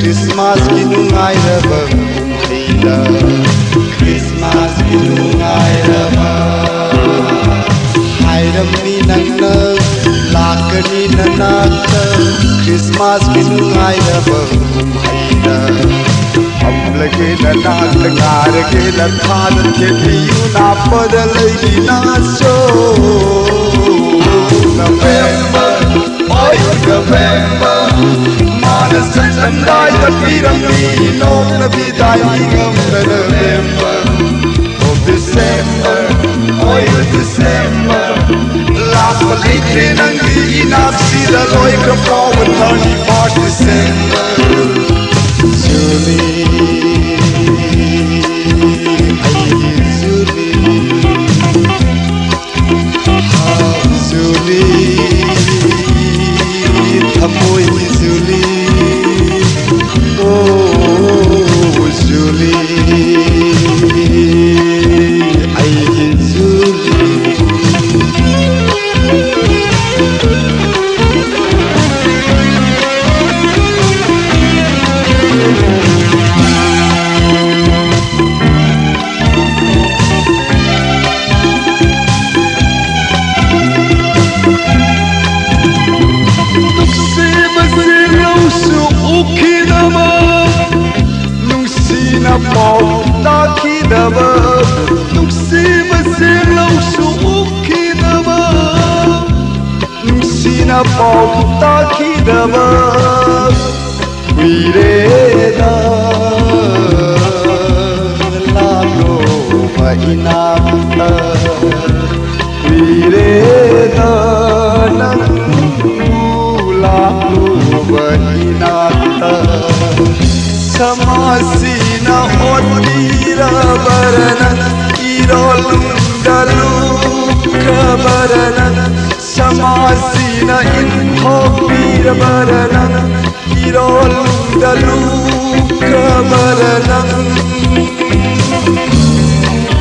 Christmas ki nungairaba kumhaida Christmas ki nungairaba Hairamni nangna lakani nanakta Christmas ki nungairaba kumhaida Amlage nanakta ngarage nathanan ke piyu na padalai na so November, oh November Sandai the Piramid, no Navidad, November, oh December, oh December. Last but late in Angli, not see the Loic of Rowan, 34 December. Julie, Samasina otira baranan irolum dalu kabaranan Samasina inhopira baranan irolum dalu kabaranan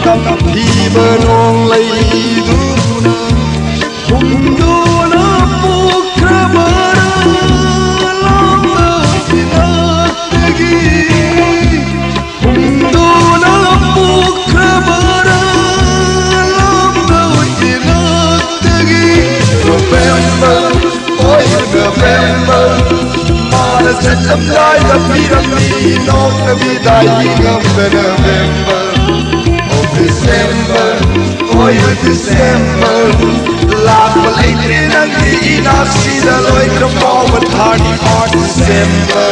Tapi benong laiduna humduna pukra Sandai the Piramid, no Navidad, November, oh December, oh December. Last but late in Angli, not see the light of forward, 34 December.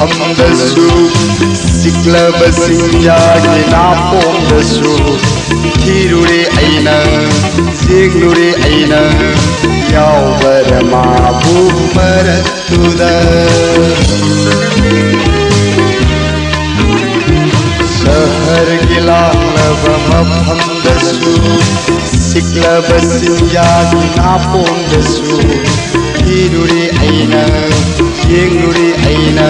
Hamdasu sikla basinja gina pomdasu thirure aina signure aina yawara ma bumaratuda sahar gilala hamdasu sikla basinja gina pomdasu thirure aina Yenguri aina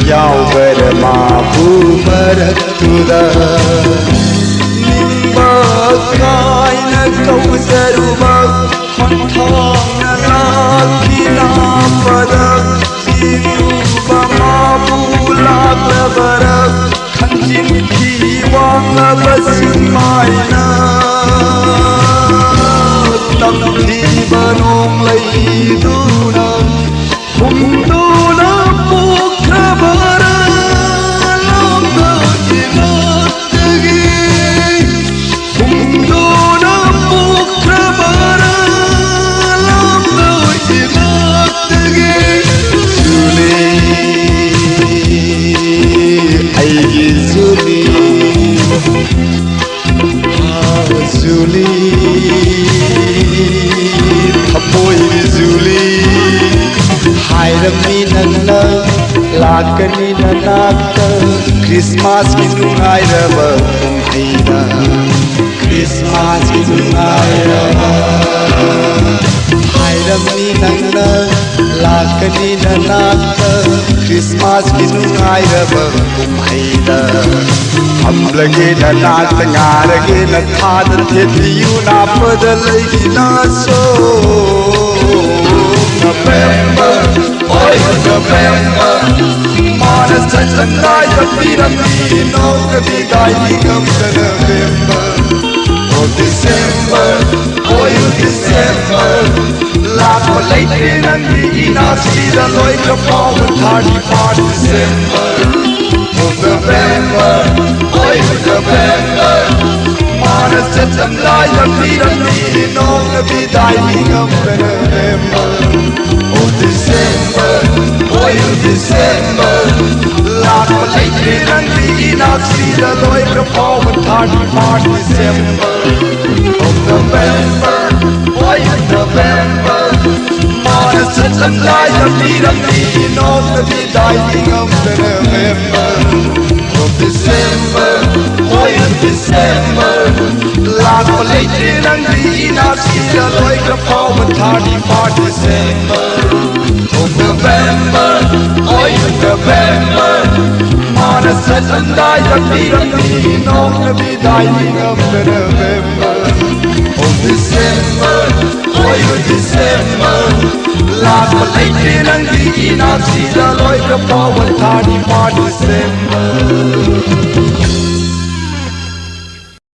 yawara ma bumaratuda Nimba kaina kauzaruba Khantana lakina padak Jiruba ma bulak labarak Khanjin kiwang labasimaina Takti banong laiduna Humduna pukra baralam dajinatagi Humduna pukra baralam lakani nanakta Christmas ki nungairaba kumhaina Christmas ki nungairaba Hairamni nangna lakani nanakta Christmas ki nungairaba kumhaina Hamlage nanakta ngarage na thada thetiyu na padalai na so November, oi November Mana sachandai kapiramni no kabidai nigam November Oh December, oi December Laat me leiden en die inafsida loi kapal thadi part December Oh November, oi November Mana sachandai kapiramni no kabidai nigam November Oh December, oi December Laat me leiden en die inafsida loi kapal thadi part December Oh November, oi November Mana sachandai kapiramni no kabidai nigam November Oh December, oi December Laat me leiden en die inafsida loi kapal thadi part December Oh November, oi November Mana sachandai kapiramni no kabidai nigam November Oh December, oi December Laat me leiden en die inafsida loi kapal thadi part December